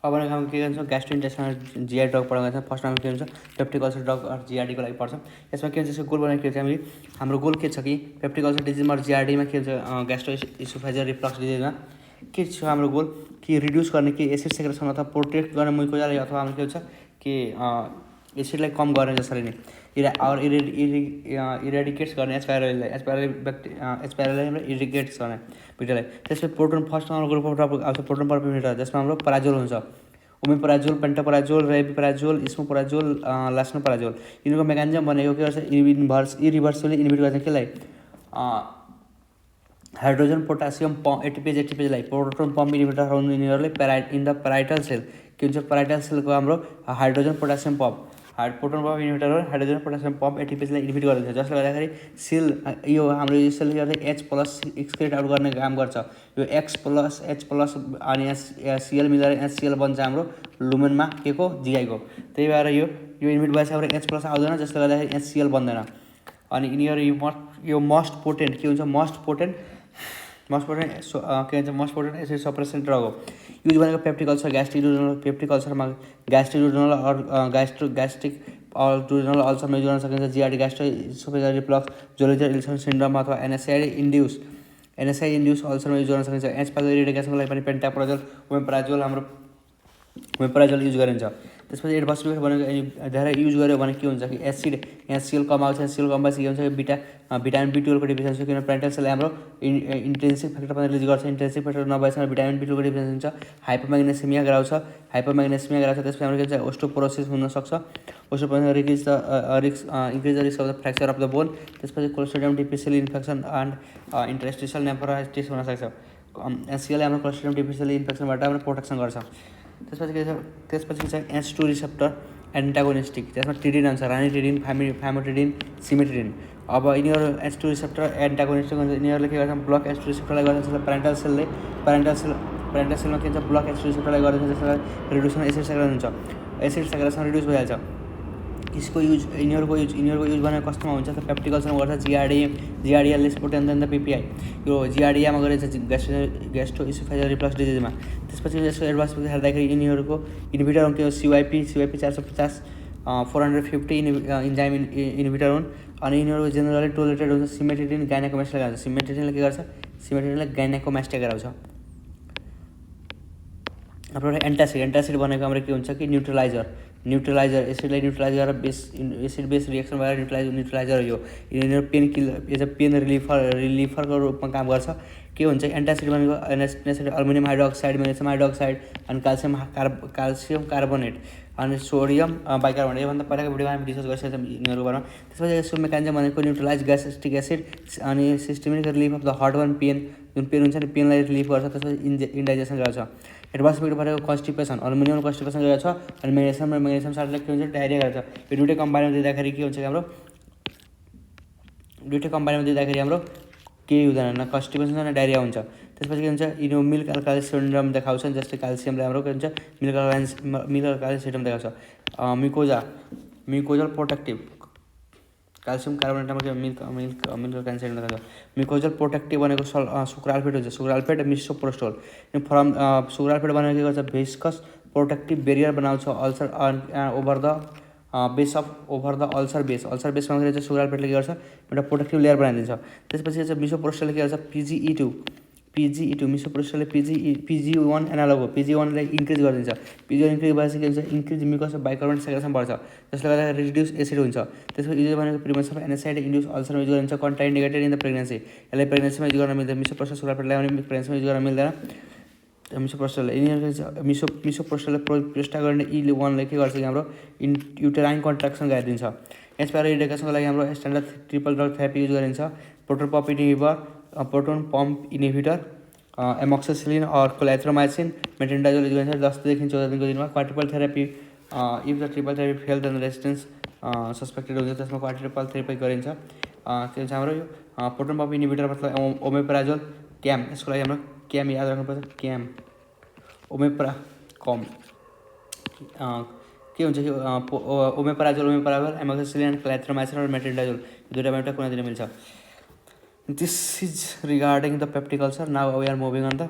अब हामी के गर्छौँ ग्यास्ट्रोइन्टेस्टाइनल जिआर ड्रग पढाउँछ। फर्स्टमा हामी के हुन्छ पेप्टिक अल्सर ड्रग जिआरडीको लागि पढ्छौँ। यसमा के हुन्छ यसको गोल बनाएको के हुन्छ हामीले हाम्रो गोल के छ कि पेप्टिक अल्सर डिजिजमा जिआरडीमा के हुन्छ ग्यास्ट्रो इसोफेजियल रिफ्लक्स डिजिजमा के छ हाम्रो गोल कि रिड्युस गर्ने कि एसिड सेक्रेसन अथवा प्रोटेक्ट गर्ने मुकोजालाई अथवा हाम्रो के हुन्छ कि एसिडलाई कम गर्ने जसरी नै इरेडिकेट्स गर्ने एचपाइरोलाई हाम्रो इरिगेट्स गर्ने भिटालाई। त्यसपछि प्रोटोन फर्स्ट हाम्रो ग्रुप अफ आउँछ प्रोटोन पर्प इन्हिबिटर जसमा हाम्रो पराजोल हुन्छ ओमेपराजोल पेन्टापराजोल रेबिपराजोल इस्मोपराजोल लास्नोपराजोल। यिनीहरूको मेकानिजम भनेको के गर्छ इरिभर्सिबली इन्हिबिट गर्छ केलाई हाइड्रोजन पोटासियम एटिपेजलाई प्रोटोन पम्प इन्हिबिटर यिनीहरूले इन द पेराइटल सेल के हुन्छ पेराइटल सेलको हाम्रो hydrogen potassium pump proton pump inhibitor hydrogen potassium pump एटिपेजलाई इन्हिबिट गरिदिन्छ जसले गर्दाखेरि सेल यो हाम्रो यो सेलले गर्दा H+ एक्सक्रिट आउट गर्ने काम गर्छ। यो X+H+ अनि Cl मिलेर HCl बन्छ हाम्रो लुमेनमा के को जिआईको। त्यही भएर यो इन्हिबिट भएपछि हाम्रो H+ आउँदैन जसले गर्दाखेरि HCl बन्दैन। अनि यिनीहरू यो मोस्ट पोटेन्ट के हुन्छ मोस्ट पोटेन्ट के भन्छ most potent acid suppression drug हो। युज भनेको पेप्टिक अल्सर पेप्टिक अल्सरमा ग्यास्ट्रिक ग्यास्ट्रिक डुडेनल अल्सरमा युज गर्न सकिन्छ। GERD gastro oesophageal reflux Zollinger Ellison syndrome अथवा एनएसआई इन्ड्युस अल्सरमा युज गर्न सकिन्छ। एच पाइलोरी इरिगेसनको लागि पनि पेन्टाप्राजोल ओमेप्राजोल हाम्रो ओमेप्राजोल युज गरिन्छ। त्यसपछि एडभान्समेन्ट भनेको धेरै युज गर्यो भने के हुन्छ कि HCl कम आउँछ। HCl कम भएपछि के हुन्छ भिटामिन B12 को डिफिसियन्सी किन पेरेन्टल सेलले हाम्रो इन्टेन्सिभ फ्याक्टर पनि रिलिज गर्छ। इन्टेन्सिभ फ्याक्टर नभएसम्म भिटामिन B12 को डिफिसियन्सी हुन्छ हाइपोम्याग्नेसिमिया गराउँछ त्यसपछि हाम्रो के हुन्छ ओस्टोपोरोसिस हुनसक्छ। Osteoporosis increase the risk of the fracture of the bone. त्यसपछि clostridium difficile infection and interstitial nephritis हुनसक्छ। HCl हाम्रो क्लोस्ट्रिडियम डिफिसियल इन्फेक्सनबाट हाम्रो प्रोटेक्सन गर्छ। त्यसपछि छ H2 रिसेप्टर एन्टागोनिस्टिक जसमा टिडिन आउँछ रानिटिडिन फ्यामोटिडिन सिमेटिडिन। अब यिनीहरू H2 रिसेप्टर एन्टागोनिस्टिक हुन्छ। यिनीहरूले के गर्छ ब्लक H2 रिसेप्टरलाई गर्छ पेरेन्टल सेलमा के हुन्छ ब्लक H2 रिसेप्टरलाई गर्छ जसले रिड्युसन एसिड सेक्रेसन हुन्छ। एसिड सेक्रेसन रिड्युस भइहाल्छ। यिनीहरूको युज भनेको कस्तोमा हुन्छ त पेप्टिक अल्सरमा गर्छ जिआरडीएल lace potent then the PPI. यो जिआरडीआमा गरिन्छ ग्यास्ट्रो इसोफेजियल रिफ्लक्स डिजिजमा। त्यसपछि यसको एडभान्स हेर्दाखेरि यिनीहरूको इन्हिबिटर के हो CYP 450 450 इन्जाइम इन्हिबिटर हुन्। अनि यिनीहरू जेनरली टोलरेटेड हुन्छ। सिमेटिडिन गाइनेकोमास्टिया गराउँछ। सिमेटिडिनले के गर्छ सिमेटिडिनले गाइनेकोमास्टिया गराउँछ। हाम्रो एन्टासिड भनेको हाम्रो के हुन्छ कि न्युट्रलाइजर एसिडलाई न्युट्रलाइज गरेर एसिड बेस रिएक्सन भएर न्युट्रलाइजर हो। यिनीहरू पेन रिलिफरको रूपमा काम गर्छ। के हुन्छ एन्टासिड भनेको acid aluminium hydroxide magnesium hydroxide अनि क्याल्सियम कार्बोनेट अनि सोडियम बाइकार्बोनेट। योभन्दा पहिलाको भिडियोमा हामी डिस्कस गरिसकेका छौँ यिनीहरूको बारेमा। त्यसपछि यसको मेकानिजम भनेको न्युट्रलाइज ग्यास्ट्रिक एसिड अनि systemic relief of the heartburn pain जुन पेन हुन्छ नि पेनलाई रिलिफ गर्छ। त्यसपछि इन्डाइजेसन गर्छ। एडभान्समेन्ट भनेको कन्स्टिपेसन अल्युमिनियम कन्स्टिपेसन गर्छ अनि म्याग्नेसियम साल्टले के हुन्छ डायरिया गर्छ। यो दुइटै कम्बाइनमा दिँदाखेरि के हुन्छ हाम्रो केही हुँदैन न कन्स्टिपेसन न डायरिया हुन्छ। त्यसपछि के हुन्छ मिल्क अल्काली सिन्ड्रोम देखाउँछ जस्तै क्याल्सियमले हाम्रो के हुन्छ मिल्क अल्काली सिन्ड्रोम देखाउँछ। म्युकोजल प्रोटेक्टिभ क्याल्सियम कार्बोनेटमा के मिल्क अल्काली सिन्ड्रोम देखाउँछ। म्युकोजल प्रोटेक्टिभ भनेको सुक्राल्फेट हुन्छ। सुक्राल्फेट मिसोप्रोस्टोल फ्रम सुक्राल्फेट भनेको के गर्छ भेस्कस प्रोटेक्टिभ बेरियर बनाउँछ अल्सर ओभर द अल्सर बेसमा के गर्छ सुक्राल्फेटले के गर्छ एउटा प्रोटेक्टिभ लेयर बनाइदिन्छ। त्यसपछि चाहिँ मिसोप्रोस्टोलले के गर्छ PGE2 मिसोप्रोस्टोलले PGE1 एनालोग हो। PGE1लाई इन्क्रिज गरिदिन्छ। PGE1 इन्क्रिज भएपछि के हुन्छ इन्क्रिज म्युकस बाइकार्बोनेट सेक्रेसन बढ्छ जसले गर्दा रिड्युस एसिड हुन्छ। त्यसपछि युज भनेको प्रिभेन्सन अफ एनएसआइडी इन्ड्युस अल्सरमा युज गरिन्छ कन्ट्राइन्डिकेटेड इन द प्रेग्नेन्सी। यसलाई प्रेग्नेन्सीमा युज गर्न मिल्दैन। मिसोप्रोस्टोल सुक्राल्फेटलाई पनि प्रेग्नेन्सीमा युज गर्न मिल्दैन। मिसोप्रोस्टोलले यिनीहरू मिसोप्रोस्टोलले प्रेस्टा गर्ने E1ले के गर्छ कि हाम्रो युटेराइन कन्ट्राक्सन गराइदिन्छ। एचपाइरो इरिगेसनको लागि हाम्रो standard triple drug therapy use गरिन्छ। प्रोटोन पम्प इन्हिबिटर एमोक्सिसिलिन और क्लोथ्रोमाइसिन मेटेन्डाजोल युज गरिन्छ 10 देखि 14 दिनको दिनमा। Quadruple therapy if the triple therapy fail then resistance suspected हुन्छ त्यसमा क्वाड्रुपल थेरापी गरिन्छ। के भन्छ हाम्रो यो प्रोटोन पम्प इन्हिबिटर मतलब ओमेप्राजोल क्याम यसको लागि हाम्रो क्याम याद राख्नुपर्छ क्याम ओमेप्राकम के हुन्छ कि ओमेप्राजोल एमोक्सिसिलिन क्लोथ्रोमाइसिन और मेटेन्डाजोल दुईवटामा एउटा कुनै दिन मिल्छ। This is regarding the peptic ulcer. Now we are moving on the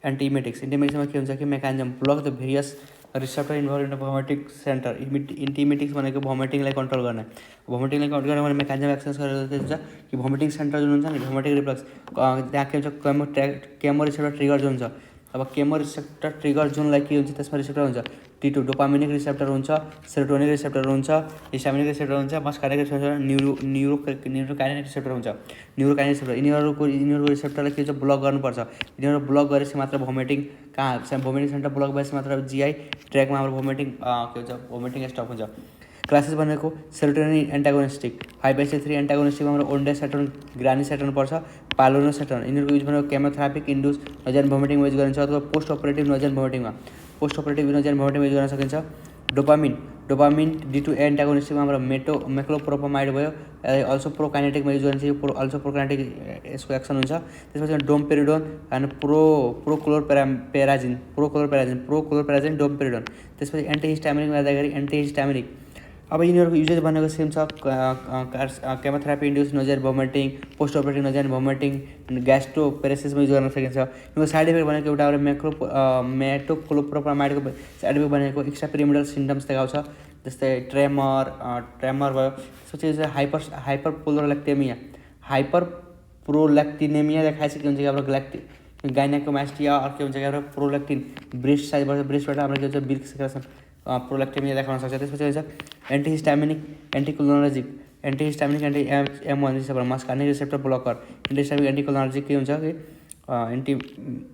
एन्टिमेटिक्समा के हुन्छ कि mechanism block the various receptor involve in vomiting centre. Antiemetics भनेको भोमिटिङलाई कन्ट्रोल गर्ने। भोमिटिङलाई कन्ट्रोल गर्ने भने मेकानिजम एक्सर्साइज गरेर के हुन्छ कि भोमिटिङ सेन्टर जुन हुन्छ नि भोमिटिङ रिफ्लक्स त्यहाँ के हुन्छ केमो रिसेप्टर ट्रिगर जुन हुन्छ। अब केमो रिसेप्टर ट्रिगर जुनलाई के हुन्छ त्यसमा रिसेप्टर हुन्छ T2 डोपामिनिक रिसेप्टर हुन्छ, सेरोटोनिक रिसेप्टर हुन्छ, हिस्टामिनिक रिसेप्टर हुन्छ, मस्कार्निक रिसेप्टर, न्युरोकाइनेटिक रिसेप्टर हुन्छ। न्युरोकाइनेटिक रिसेप्टर यिनीहरूको रिसेप्टरलाई के हुन्छ ब्लक गर्नुपर्छ। यिनीहरू ब्लक गरेपछि मात्र भोमिटिङ भोमिटिङ सेन्टर ब्लक भएपछि मात्र GI ट्र्याकमा हाम्रो भोमिटिङ के हुन्छ भोमिटिङ स्टप हुन्छ। क्लासेस भनेको सेरोटोनिन एन्टागोनिस्टिक 5/3 एन्टागोनिस्टिकमा हाम्रो ओन्डासेटोन ग्रानिसेटोन पर्छ, पालोनोसेटोन। यिनीहरूको युज भनेको केमोथेरापिक इन्ड्युस नोजिया भोमिटिङमा युज गरिन्छ अथवा पोस्ट अपरेटिभ नोजिया भोमिटिङमा युज गर्न सकिन्छ। डोपामिन D2 एन्टागोनिस्टिकमा हाम्रो मेक्लोप्रोपामाइड भयो, अल्सो प्रोकाइनेटिकमा युज गरिन्छ, अल्सो प्रोकाइनेटिक यसको एक्सन हुन्छ। त्यसपछि डोमपेरिडोन एन्ड प्रोक्लोरपेराजिन डोमपेरिडोन। त्यसपछि एन्टिहिस्टामिनिकमा हेर्दाखेरि एन्टिहिस्टामिनिक। अब यिनीहरूको युजेज भनेको सेम छ chemotherapy induced nausea vomiting, post operative nausea vomiting, ग्यास्ट्रोपेरेसिसमा युज गर्न सकिन्छ। यिनीहरूको साइड इफेक्ट भनेको एउटा मेटोक्लोप्रोपामाइडको साइड इफेक्ट भनेको एक्स्ट्रा पिरिमिडल सिम्टम्स देखाउँछ, जस्तै ट्रेमर भयो। त्यसपछि हाइपरप्रोल्याक्टिनेमिया देखाएपछि के हुन्छ कि हाम्रो गाइनेकोमास्टिया और के हुन्छ कि हाम्रो प्रोल्याक्टिन ब्रेस्टबाट हाम्रो के हुन्छ मिल्क सेक्रेसन प्रोल्याक्टिनेमिया देखाउन सक्छ। त्यसपछि हुन्छ एन्टिहिस्टामिनिक एन्टिकोलिनर्जिक M1 रिसेप्टर मस्कार्निक रिसेप्टर ब्लकर। एन्टिहिस्टामिनिक एन्टिकोलिनर्जिक के हुन्छ कि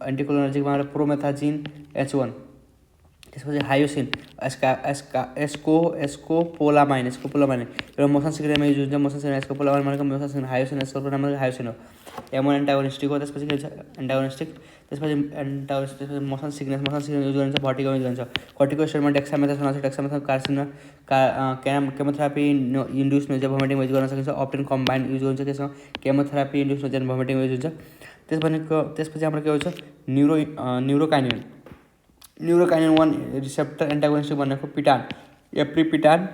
एन्टिकोलिनर्जिकमा हाम्रो प्रोमेथाजिन H1। त्यसपछि हायोसिन एस्कोपोलामाइन एउटा मोसन सिग्नलमा युज हुन्छ। मोसन सिग्नल एस्कोपोलामाइन भनेको मोसन सिग्नल, हायोसिन एस्कोपोलामाइन भनेको हायोसिन हो। M1 एन्टागोनिस्टिक हो। त्यसपछि के हुन्छ एन्टागोनिस्टिक। त्यसपछि मोसन सिग्नल युज गरिन्छ, भर्टिगो युज गरिन्छ। कर्टिकोस्टेरोइडमा डेक्सामेथासोन आउँछ, डेक्सामेथासोन केमोथेरापी इन्ड्युस नोजिया भोमिटिङमा युज गर्न सकिन्छ। अप्टेन कम्बाइन्ड युज हुन्छ त्यसमा केमोथेरापी इन्ड्युस नोजिया भोमिटिङमा युज हुन्छ। त्यसपछि हाम्रो के हुन्छ न्युरोकाइनिन 1 रिसेप्टर एन्टागोनिस्टिक भनेको पिटान, एप्रिपिटान,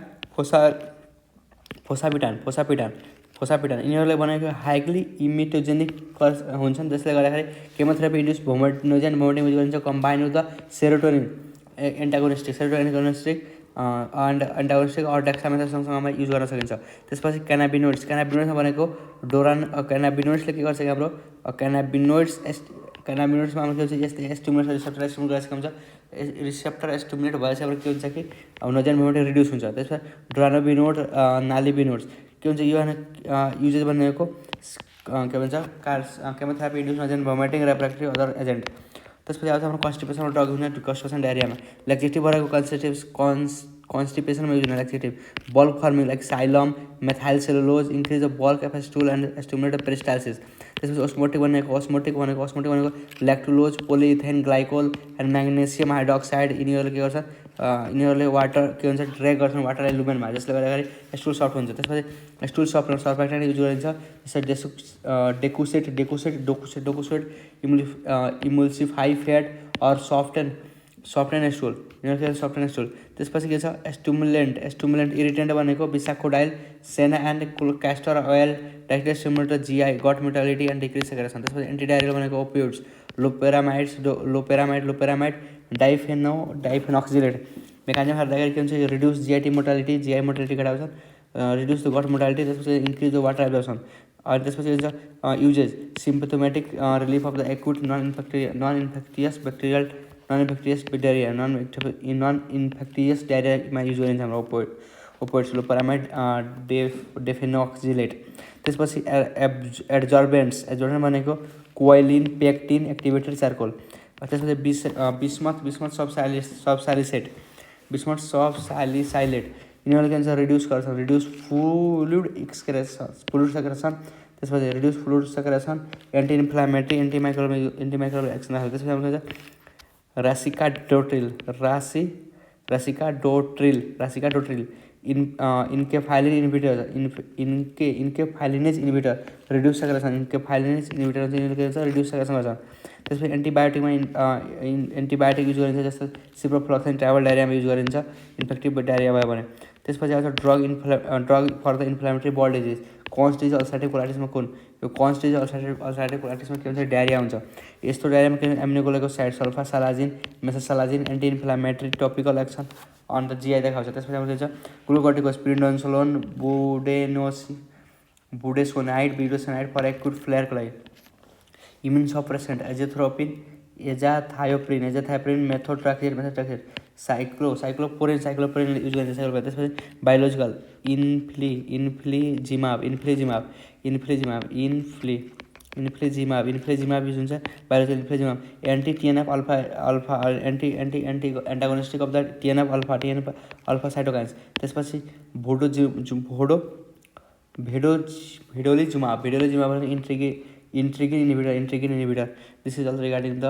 फोसापिटान। यिनीहरूले भनेको हाइली इमिटोजेनिक हुन्छन्, जसले गर्दाखेरि chemotherapy induced nausea vomiting use गरिन्छ। कम्बाइन विथ द सेरोटोनिन एन्टागोनिस्टिक और डेक्सामेथासोनसँग युज गर्न सकिन्छ। त्यसपछि क्यानाबिनोइड्समा भनेको क्यानाबिनोइड्सले के गर्छ कि हाम्रो क्यानाबिनोइड्समा हाम्रो के हुन्छ रिसेप्टर स्टिमुलेट भएपछि हाम्रो के हुन्छ कि नोजिया भोमिटिङ रिड्युस हुन्छ। त्यसपछि ड्रानोबिनोड नालिबिनोड्स के हुन्छ यो युजेज भनेको के भन्छ chemotherapy induced nausea vomiting refractive other agent. त्यसपछि आउँछ हाम्रो कन्स्टिपेसन ड्रग हुने कन्स्टिपेसन डायरियामा लेक्जेटिभ भनेको कन्स्टिपेसनमा युज हुने laxative. Bulk forming like psyllium methyl cellulose increase the bulk of stool and stimulate peristalsis. त्यसपछि ओस्मोटिक भनेको lactulose polyethylene glycol and magnesium hydroxide. यिनीहरूले के गर्छ यिनीहरूले वाटर के हुन्छ ड्रेग गर्छन् वाटर एलुमेन्टमा, जसले गर्दाखेरि स्टुल सफ्ट हुन्छ। त्यसपछि स्टुल सर्फेक्टेन्ट युज गरिन्छ, जस्तै डेकुसेट इमुल्सिफाई फ्याट और सफ्टेन स्टुल। सफ्टेन स्टुल। त्यसपछि के छ स्टिमुलेन्ट इरिटेन्ट भनेको bisacodyl senna and castor oil directly stimulate GI gut motility and decrease secretion. त्यसपछि एन्टिडायरियल भनेको ओपियोइड्स लोपेरामाइड डाइफेनोक्सिलेट। मेकानिजम हेर्दाखेरि के हुन्छ रिड्युस GI मोटिलिटी घटाउँछ, रिड्युस द गट मोटिलिटी। त्यसपछि इन्क्रिज द वाटर एब्जर्प्सन। अनि त्यसपछि हुन्छ usages symptomatic relief of the acute non infectious डायरियामा युज गरिन्छ हाम्रो ओपोइड्स लोपेरामाइड डेफेनोक्सिलेट। त्यसपछि एड्जर्बेन्ट्स भनेको कोइलिन पेक्टिन एक्टिभेटेड चारकोल। त्यसपछि बिस्मथ सबसालिसाइलेट यिनीहरूले के भन्छ रिड्युस फ्लुइड सेक्रेसन। त्यसपछि reduce fluid secretion anti inflammatory antimicrobial action. त्यसपछि हाम्रो के भन्छ racecadotril enkephalin inhibitor reduce secretion reduce secretion गर्छ। त्यसपछि एन्टिबायोटिक युज गरिन्छ, जस्तो सिप्रोफ्लोक्सिन ट्राभल डायरियामा युज गरिन्छ इन्फेक्टिभ डायरिया भयो भने। त्यसपछि आउँछ drug for the inflammatory bowel disease. कन्स्टिज अल्सरेटिभ कोलाइटिसमा कुन, यो कन्स्टिज अल्सरेटिभ कोलाइटिसमा के हुन्छ, डायरिया हुन्छ। यस्तो डायरियामा के हुन्छ, aminoglycoside, sulfasalazine, mesalazine, anti inflammatory topical action on the GI देखाउँछ। त्यसपछि आउँछ glucocorticoids, prednisolone, budesonide, budesonide for acute फ्लेयरको लागि। Immune suppressant azathioprine, methotrexate, cyclosporine use गरिन्छ। त्यसपछि बायोलोजिकल इन्फ्लिजिमाब युज हुन्छ। Biological infliximab anti TNF alpha antagonistic of the TNF alpha cytokines. त्यसपछि vedolizumab integrin inhibitor. This is also regarding the